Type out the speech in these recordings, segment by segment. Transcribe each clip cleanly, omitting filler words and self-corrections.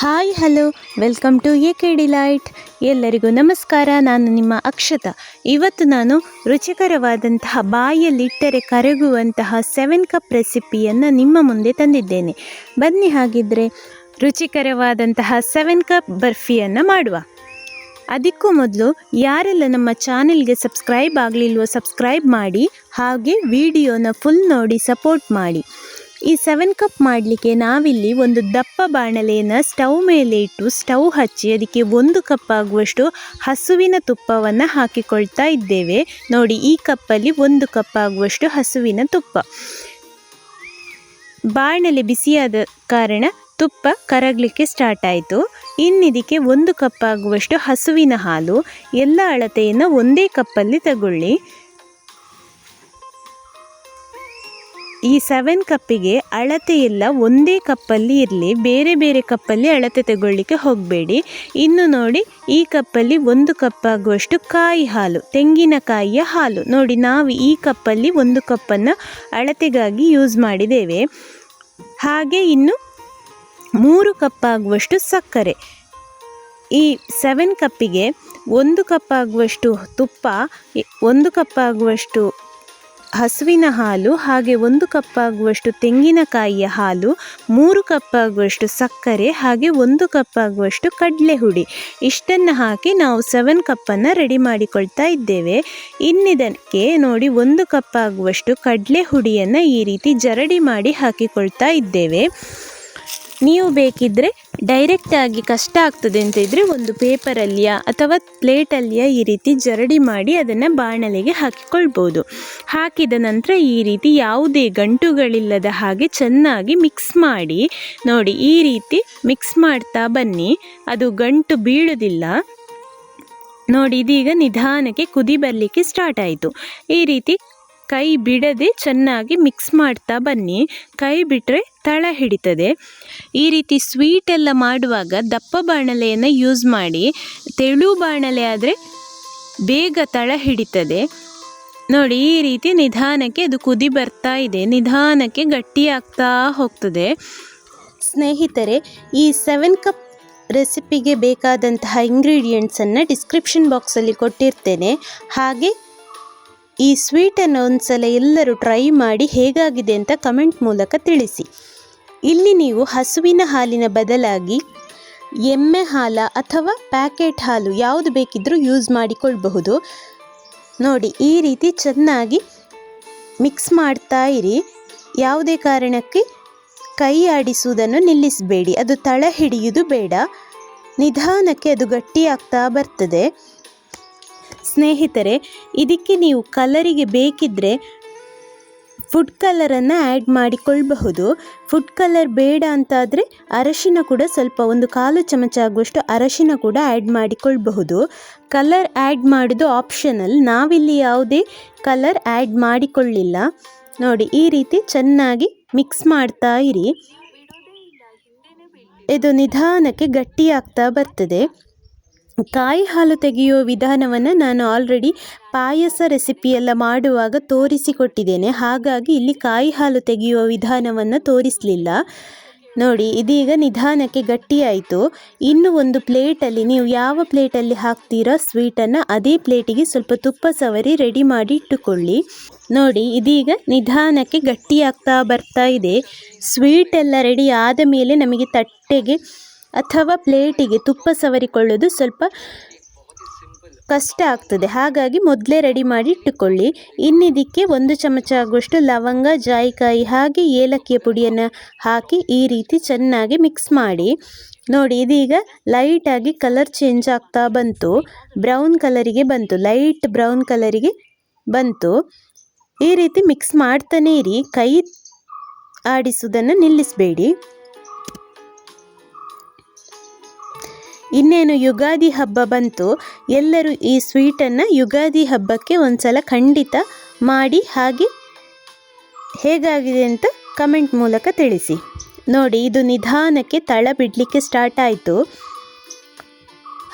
Hi hello welcome to AK Delight. ಎಲ್ಲರಿಗೂ ನಮಸ್ಕಾರ. ನಾನು ನಿಮ್ಮ ಅಕ್ಷತಾ. ಇವತ್ತು ನಾನು ರುಚಿಕರವಾದಂತಹ ಬಾಯಲ್ಲಿಟ್ಟರೆ ಕರಗುವಂತಹ 7 ಕಪ್ ರೆಸಿಪಿಯನ್ನು ನಿಮ್ಮ ಮುಂದೆ ತಂದಿದ್ದೇನೆ. ಬನ್ನಿ ಹಾಗಿದ್ರೆ ರುಚಿಕರವಾದಂತಹ 7 ಕಪ್ ಬರ್ಫಿಯನ್ನು ಮಾಡುವ. ಅದಕ್ಕೂ ಮೊದಲು ಯಾರೆಲ್ಲ ನಮ್ಮ ಚಾನೆಲ್ಗೆ ಸಬ್ಸ್ಕ್ರೈಬ್ ಆಗಲಿಲ್ವೋ ಸಬ್ಸ್ಕ್ರೈಬ್ ಮಾಡಿ, ಹಾಗೆ ವಿಡಿಯೋನ ಫುಲ್ ನೋಡಿ ಸಪೋರ್ಟ್ ಮಾಡಿ. ಈ 7 ಕಪ್ ಮಾಡಲಿಕ್ಕೆ ನಾವಿಲ್ಲಿ ಒಂದು ದಪ್ಪ ಬಾಣಲೆಯನ್ನು ಸ್ಟವ್ ಮೇಲೆ ಇಟ್ಟು ಸ್ಟವ್ ಹಚ್ಚಿ ಅದಕ್ಕೆ 1 ಕಪ್ ಆಗುವಷ್ಟು ಹಸುವಿನ ತುಪ್ಪವನ್ನು ಹಾಕಿಕೊಳ್ತಾ ಇದ್ದೇವೆ. ನೋಡಿ, ಈ ಕಪ್ಪಲ್ಲಿ 1 ಕಪ್ ಆಗುವಷ್ಟು ಹಸುವಿನ ತುಪ್ಪ. ಬಾಣಲೆ ಬಿಸಿಯಾದ ಕಾರಣ ತುಪ್ಪ ಕರಗಲಿಕ್ಕೆ ಸ್ಟಾರ್ಟ್ ಆಯಿತು. ಇನ್ನಿದಕ್ಕೆ 1 ಕಪ್ ಆಗುವಷ್ಟು ಹಸುವಿನ ಹಾಲು. ಎಲ್ಲ ಅಳತೆಯನ್ನು ಒಂದೇ ಕಪ್ಪಲ್ಲಿ ತಗೊಳ್ಳಿ. ಈ 7 ಕಪ್ಪಿಗೆ ಅಳತೆ ಎಲ್ಲ ಒಂದೇ ಕಪ್ಪಲ್ಲಿ ಇರಲಿ, ಬೇರೆ ಬೇರೆ ಕಪ್ಪಲ್ಲಿ ಅಳತೆ ತಗೊಳ್ಳಿಕ್ಕೆ ಹೋಗಬೇಡಿ. ಇನ್ನು ನೋಡಿ, ಈ ಕಪ್ಪಲ್ಲಿ 1 ಕಪ್ ಆಗುವಷ್ಟು ಕಾಯಿ ಹಾಲು, ತೆಂಗಿನಕಾಯಿಯ ಹಾಲು. ನೋಡಿ, ನಾವು ಈ ಕಪ್ಪಲ್ಲಿ 1 ಕಪ್ಪನ್ನು ಅಳತೆಗಾಗಿ ಯೂಸ್ ಮಾಡಿದ್ದೇವೆ. ಹಾಗೆ ಇನ್ನು 3 ಕಪ್ ಆಗುವಷ್ಟು ಸಕ್ಕರೆ. ಈ 7 ಕಪ್ಪಿಗೆ 1 ಕಪ್ ಆಗುವಷ್ಟು ತುಪ್ಪ, 1 ಕಪ್ ಆಗುವಷ್ಟು ಹಸುವಿನ ಹಾಲು, ಹಾಗೆ 1 ಕಪ್ ಆಗುವಷ್ಟು ತೆಂಗಿನಕಾಯಿಯ ಹಾಲು, 3 ಕಪ್ ಆಗುವಷ್ಟು ಸಕ್ಕರೆ, ಹಾಗೆ 1 ಕಪ್ ಆಗುವಷ್ಟು ಕಡಲೆ ಹುಡಿ. ಇಷ್ಟನ್ನು ಹಾಕಿ ನಾವು 7 ಕಪ್ಪನ್ನು ರೆಡಿ ಮಾಡಿಕೊಳ್ತಾ ಇದ್ದೇವೆ. ಇನ್ನಿದಕ್ಕೆ ನೋಡಿ, 1 ಕಪ್ ಆಗುವಷ್ಟು ಕಡಲೆ ಹುಡಿಯನ್ನು ಈ ರೀತಿ ಜರಡಿ ಮಾಡಿ ಹಾಕಿಕೊಳ್ತಾ ಇದ್ದೇವೆ. ನೀವು ಬೇಕಿದ್ದರೆ ಡೈರೆಕ್ಟಾಗಿ ಕಷ್ಟ ಆಗ್ತದೆ ಅಂತ ಇದ್ದರೆ ಒಂದು ಪೇಪರಲ್ಲಿಯ ಅಥವಾ ಪ್ಲೇಟಲ್ಲಿಯ ಈ ರೀತಿ ಜರಡಿ ಮಾಡಿ ಅದನ್ನು ಬಾಣಲೆಗೆ ಹಾಕಿಕೊಳ್ಬೋದು. ಹಾಕಿದ ನಂತರ ಈ ರೀತಿ ಯಾವುದೇ ಗಂಟುಗಳಿಲ್ಲದ ಹಾಗೆ ಚೆನ್ನಾಗಿ ಮಿಕ್ಸ್ ಮಾಡಿ. ನೋಡಿ, ಈ ರೀತಿ ಮಿಕ್ಸ್ ಮಾಡ್ತಾ ಬನ್ನಿ, ಅದು ಗಂಟು ಬೀಳೋದಿಲ್ಲ. ನೋಡಿ, ಇದೀಗ ನಿಧಾನಕ್ಕೆ ಕುದಿ ಬರಲಿಕ್ಕೆ ಸ್ಟಾರ್ಟ್ ಆಯಿತು. ಈ ರೀತಿ ಕೈ ಬಿಡದೆ ಚೆನ್ನಾಗಿ ಮಿಕ್ಸ್ ಮಾಡ್ತಾ ಬನ್ನಿ. ಕೈ ಬಿಟ್ಟರೆ ತಳ ಹಿಡಿತದೆ. ಈ ರೀತಿ ಸ್ವೀಟ್ ಎಲ್ಲ ಮಾಡುವಾಗ ದಪ್ಪ ಬಾಣಲೆಯನ್ನು ಯೂಸ್ ಮಾಡಿ. ತೆಳು ಬಾಣಲೆ ಆದರೆ ಬೇಗ ತಳ ಹಿಡಿತದೆ. ನೋಡಿ, ಈ ರೀತಿ ನಿಧಾನಕ್ಕೆ ಅದು ಕುದಿ ಬರ್ತಾ ಇದೆ, ನಿಧಾನಕ್ಕೆ ಗಟ್ಟಿ ಆಗ್ತಾ ಹೋಗ್ತದೆ. ಸ್ನೇಹಿತರೆ, ಈ 7 ಕಪ್ ರೆಸಿಪಿಗೆ ಬೇಕಾದಂತಹ ಇಂಗ್ರೀಡಿಯೆಂಟ್ಸನ್ನು ಡಿಸ್ಕ್ರಿಪ್ಷನ್ ಬಾಕ್ಸಲ್ಲಿ ಕೊಟ್ಟಿರ್ತೇನೆ. ಹಾಗೆ ಈ ಸ್ವೀಟನ್ನು ಒಂದ್ಸಲ ಎಲ್ಲರೂ ಟ್ರೈ ಮಾಡಿ ಹೇಗಾಗಿದೆ ಅಂತ ಕಮೆಂಟ್ ಮೂಲಕ ತಿಳಿಸಿ. ಇಲ್ಲಿ ನೀವು ಹಸುವಿನ ಹಾಲಿನ ಬದಲಾಗಿ ಎಮ್ಮೆ ಹಾಲು ಅಥವಾ ಪ್ಯಾಕೆಟ್ ಹಾಲು ಯಾವುದು ಬೇಕಿದ್ದರೂ ಯೂಸ್ ಮಾಡಿಕೊಳ್ಬಹುದು. ನೋಡಿ, ಈ ರೀತಿ ಚೆನ್ನಾಗಿ ಮಿಕ್ಸ್ ಮಾಡ್ತಾ ಇರಿ. ಯಾವುದೇ ಕಾರಣಕ್ಕೆ ಕೈ ಆಡಿಸುವುದನ್ನು ನಿಲ್ಲಿಸಬೇಡಿ, ಅದು ತಳ ಹಿಡಿಯುವುದು ಬೇಡ. ನಿಧಾನಕ್ಕೆ ಅದು ಗಟ್ಟಿಯಾಗ್ತಾ ಬರ್ತದೆ. ಸ್ನೇಹಿತರೆ, ಇದಕ್ಕೆ ನೀವು ಕಲರಿಗೆ ಬೇಕಿದ್ದರೆ ಫುಡ್ ಕಲರನ್ನು ಆ್ಯಡ್ ಮಾಡಿಕೊಳ್ಳಬಹುದು. ಫುಡ್ ಕಲರ್ ಬೇಡ ಅಂತಾದರೆ ಅರಶಿನ ಕೂಡ ಸ್ವಲ್ಪ 1/4 ಚಮಚ ಆಗುವಷ್ಟು ಅರಶಿನ ಕೂಡ ಆ್ಯಡ್ ಮಾಡಿಕೊಳ್ಳಬಹುದು. ಕಲರ್ ಆ್ಯಡ್ ಮಾಡೋದು ಆಪ್ಷನಲ್. ನಾವಿಲ್ಲಿ ಯಾವುದೇ ಕಲರ್ ಆ್ಯಡ್ ಮಾಡಿಕೊಳ್ಳಿಲ್ಲ. ನೋಡಿ, ಈ ರೀತಿ ಚೆನ್ನಾಗಿ ಮಿಕ್ಸ್ ಮಾಡ್ತಾ ಇರಿ. ಇದು ನಿಧಾನಕ್ಕೆ ಗಟ್ಟಿಯಾಗ್ತಾ ಬರ್ತದೆ. ಕಾಯಿ ಹಾಲು ತೆಗೆಯುವ ವಿಧಾನವನ್ನು ನಾನು ಆಲ್ರೆಡಿ ಪಾಯಸ ರೆಸಿಪಿಯೆಲ್ಲ ಮಾಡುವಾಗ ತೋರಿಸಿಕೊಟ್ಟಿದ್ದೇನೆ. ಹಾಗಾಗಿ ಇಲ್ಲಿ ಕಾಯಿ ಹಾಲು ತೆಗೆಯುವ ವಿಧಾನವನ್ನು ತೋರಿಸಲಿಲ್ಲ. ನೋಡಿ, ಇದೀಗ ನಿಧಾನಕ್ಕೆ ಗಟ್ಟಿಯಾಯಿತು. ಇನ್ನು ಒಂದು ಪ್ಲೇಟಲ್ಲಿ, ನೀವು ಯಾವ ಪ್ಲೇಟಲ್ಲಿ ಹಾಕ್ತೀರಾ ಸ್ವೀಟನ್ನು ಅದೇ ಪ್ಲೇಟಿಗೆ ಸ್ವಲ್ಪ ತುಪ್ಪ ಸವರಿ ರೆಡಿ ಮಾಡಿ ಇಟ್ಟುಕೊಳ್ಳಿ. ನೋಡಿ, ಇದೀಗ ನಿಧಾನಕ್ಕೆ ಗಟ್ಟಿಯಾಗ್ತಾ ಬರ್ತಾ ಇದೆ. ಸ್ವೀಟೆಲ್ಲ ರೆಡಿ ಆದ ಮೇಲೆ ನಮಗೆ ತಟ್ಟೆಗೆ ಅಥವಾ ಪ್ಲೇಟಿಗೆ ತುಪ್ಪ ಸವರಿಕೊಳ್ಳೋದು ಸ್ವಲ್ಪ ಕಷ್ಟ ಆಗ್ತದೆ. ಹಾಗಾಗಿ ಮೊದಲೇ ರೆಡಿ ಮಾಡಿ ಇಟ್ಟುಕೊಳ್ಳಿ. ಇನ್ನಿದಕ್ಕೆ 1 ಚಮಚ ಆಗುವಷ್ಟು ಲವಂಗ, ಜಾಯಿಕಾಯಿ ಹಾಗೆ ಏಲಕ್ಕಿಯ ಪುಡಿಯನ್ನು ಹಾಕಿ ಈ ರೀತಿ ಚೆನ್ನಾಗಿ ಮಿಕ್ಸ್ ಮಾಡಿ. ನೋಡಿ, ಇದೀಗ ಲೈಟಾಗಿ ಕಲರ್ ಚೇಂಜ್ ಆಗ್ತಾ ಬಂತು, ಬ್ರೌನ್ ಕಲರಿಗೆ ಬಂತು, ಲೈಟ್ ಬ್ರೌನ್ ಕಲರಿಗೆ ಬಂತು. ಈ ರೀತಿ ಮಿಕ್ಸ್ ಮಾಡ್ತಾನೇ ಇರಿ, ಕೈ ಆಡಿಸುವುದನ್ನು ನಿಲ್ಲಿಸಬೇಡಿ. ಇನ್ನೇನು ಯುಗಾದಿ ಹಬ್ಬ ಬಂತು. ಎಲ್ಲರೂ ಈ ಸ್ವೀಟನ್ನು ಯುಗಾದಿ ಹಬ್ಬಕ್ಕೆ ಒಂದ್ಸಲ ಖಂಡಿತ ಮಾಡಿ, ಹಾಗೆ ಹೇಗಾಗಿದೆ ಅಂತ ಕಮೆಂಟ್ ಮೂಲಕ ತಿಳಿಸಿ. ನೋಡಿ, ಇದು ನಿಧಾನಕ್ಕೆ ತಳ ಬಿಡಲಿಕ್ಕೆ ಸ್ಟಾರ್ಟ್ ಆಯಿತು.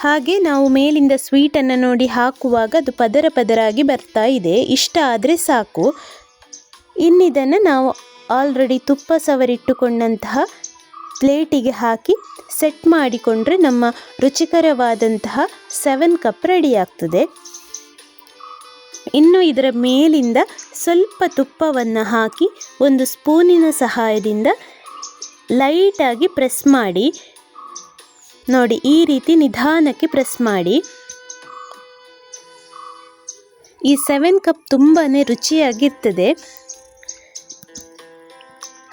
ಹಾಗೆ ನಾವು ಮೇಲಿಂದ ಸ್ವೀಟನ್ನು ನೋಡಿ ಹಾಕುವಾಗ ಅದು ಪದರ ಪದರಾಗಿ ಬರ್ತಾ ಇದೆ. ಇಷ್ಟ ಆದರೆ ಸಾಕು. ಇನ್ನಿದನ್ನು ನಾವು ಆಲ್ರೆಡಿ ತುಪ್ಪ ಸವರಿಟ್ಟುಕೊಂಡಂತಹ ಪ್ಲೇಟಿಗೆ ಹಾಕಿ ಸೆಟ್ ಮಾಡಿಕೊಂಡ್ರೆ ನಮ್ಮ ರುಚಿಕರವಾದಂತಹ 7 ಕಪ್ ರೆಡಿ ಆಗ್ತದೆ. ಇನ್ನು ಇದರ ಮೇಲಿಂದ ಸ್ವಲ್ಪ ತುಪ್ಪವನ್ನು ಹಾಕಿ ಒಂದು ಸ್ಪೂನಿನ ಸಹಾಯದಿಂದ ಲೈಟಾಗಿ ಪ್ರೆಸ್ ಮಾಡಿ ನೋಡಿ, ಈ ರೀತಿ ನಿಧಾನಕ್ಕೆ ಪ್ರೆಸ್ ಮಾಡಿ. ಈ 7 ಕಪ್ ತುಂಬಾ ರುಚಿಯಾಗಿರ್ತದೆ,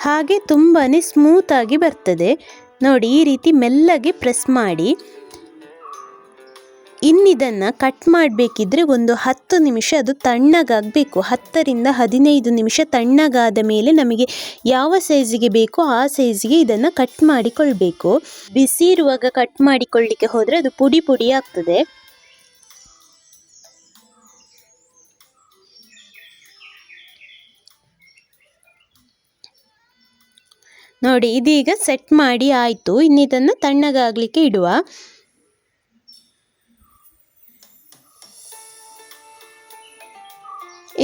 ಹಾಗೆ ತುಂಬಾ ಸ್ಮೂತಾಗಿ ಬರ್ತದೆ ನೋಡಿ. ಈ ರೀತಿ ಮೆಲ್ಲಗೆ ಪ್ರೆಸ್ ಮಾಡಿ. ಇನ್ನಿದನ್ನು ಕಟ್ ಮಾಡಬೇಕಿದ್ರೆ ಒಂದು 10 ನಿಮಿಷ ಅದು ತಣ್ಣಗಾಗಬೇಕು. 10 ರಿಂದ 15 ನಿಮಿಷ ತಣ್ಣಗಾದ ಮೇಲೆ ನಮಗೆ ಯಾವ ಸೈಜಿಗೆ ಬೇಕೋ ಆ ಸೈಜಿಗೆ ಇದನ್ನು ಕಟ್ ಮಾಡಿಕೊಳ್ಬೇಕು. ಬಿಸಿ ಇರುವಾಗ ಕಟ್ ಮಾಡಿಕೊಳ್ಳಿಕ್ಕೆ ಹೋದರೆ ಅದು ಪುಡಿ ಪುಡಿ ಆಗ್ತದೆ. ನೋಡಿ, ಇದೀಗ ಸೆಟ್ ಮಾಡಿ ಆಯಿತು. ಇನ್ನಿದನ್ನು ತಣ್ಣಗಾಗಲಿಕ್ಕೆ ಇಡುವ.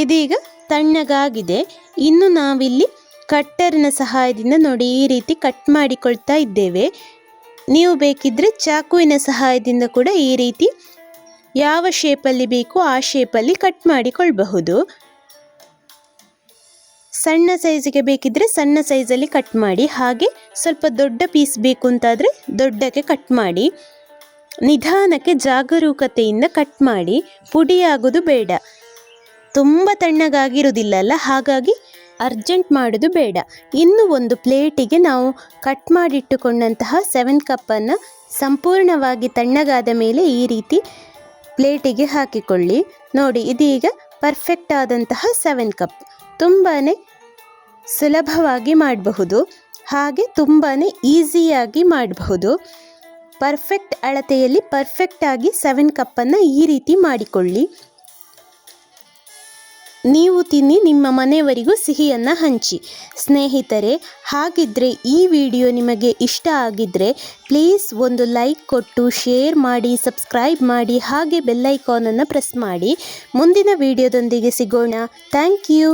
ಇದೀಗ ತಣ್ಣಗಾಗಿದೆ. ಇನ್ನು ನಾವಿಲ್ಲಿ ಕಟ್ಟರಿನ ಸಹಾಯದಿಂದ ನೋಡಿ ಈ ರೀತಿ ಕಟ್ ಮಾಡಿಕೊಳ್ತಾ ಇದ್ದೇವೆ. ನೀವು ಬೇಕಿದ್ದರೆ ಚಾಕುವಿನ ಸಹಾಯದಿಂದ ಕೂಡ ಈ ರೀತಿ ಯಾವ ಶೇಪಲ್ಲಿ ಬೇಕೋ ಆ ಶೇಪಲ್ಲಿ ಕಟ್ ಮಾಡಿಕೊಳ್ಬಹುದು. ಸಣ್ಣ ಸೈಜಿಗೆ ಬೇಕಿದ್ದರೆ ಸಣ್ಣ ಸೈಜಲ್ಲಿ ಕಟ್ ಮಾಡಿ, ಹಾಗೆ ಸ್ವಲ್ಪ ದೊಡ್ಡ ಪೀಸ್ ಬೇಕು ಅಂತಾದರೆ ದೊಡ್ಡಕ್ಕೆ ಕಟ್ ಮಾಡಿ. ನಿಧಾನಕ್ಕೆ ಜಾಗರೂಕತೆಯಿಂದ ಕಟ್ ಮಾಡಿ. ಪುಡಿಯಾಗೋದು ಬೇಡ, ತುಂಬ ತಣ್ಣಗಾಗಿರೋದಿಲ್ಲಲ್ಲ, ಹಾಗಾಗಿ ಅರ್ಜೆಂಟ್ ಮಾಡೋದು ಬೇಡ. ಇನ್ನು ಒಂದು ಪ್ಲೇಟಿಗೆ ನಾವು ಕಟ್ ಮಾಡಿಟ್ಟುಕೊಂಡಂತಹ 7 ಕಪ್ಪನ್ನು ಸಂಪೂರ್ಣವಾಗಿ ತಣ್ಣಗಾದ ಮೇಲೆ ಈ ರೀತಿ ಪ್ಲೇಟಿಗೆ ಹಾಕಿಕೊಳ್ಳಿ. ನೋಡಿ, ಇದೀಗ ಪರ್ಫೆಕ್ಟ್ ಆದಂತಹ 7 ಕಪ್. ತುಂಬಾ ಸುಲಭವಾಗಿ ಮಾಡಬಹುದು, ಹಾಗೆ ತುಂಬಾ ಈಸಿಯಾಗಿ ಮಾಡಬಹುದು. ಪರ್ಫೆಕ್ಟ್ ಅಳತೆಯಲ್ಲಿ ಪರ್ಫೆಕ್ಟಾಗಿ 7 ಕಪ್ಪನ್ನು ಈ ರೀತಿ ಮಾಡಿಕೊಳ್ಳಿ. ನೀವು ತಿನ್ನಿ, ನಿಮ್ಮ ಮನೆಯವರಿಗೂ ಸಿಹಿಯನ್ನು ಹಂಚಿ. ಸ್ನೇಹಿತರೆ, ಹಾಗಿದ್ದರೆ ಈ ವಿಡಿಯೋ ನಿಮಗೆ ಇಷ್ಟ ಆಗಿದ್ದರೆ ಪ್ಲೀಸ್ ಒಂದು ಲೈಕ್ ಕೊಟ್ಟು ಶೇರ್ ಮಾಡಿ, ಸಬ್ಸ್ಕ್ರೈಬ್ ಮಾಡಿ, ಹಾಗೆ ಬೆಲ್ ಐಕಾನನ್ನು ಪ್ರೆಸ್ ಮಾಡಿ. ಮುಂದಿನ ವಿಡಿಯೋದೊಂದಿಗೆ ಸಿಗೋಣ. Thank you.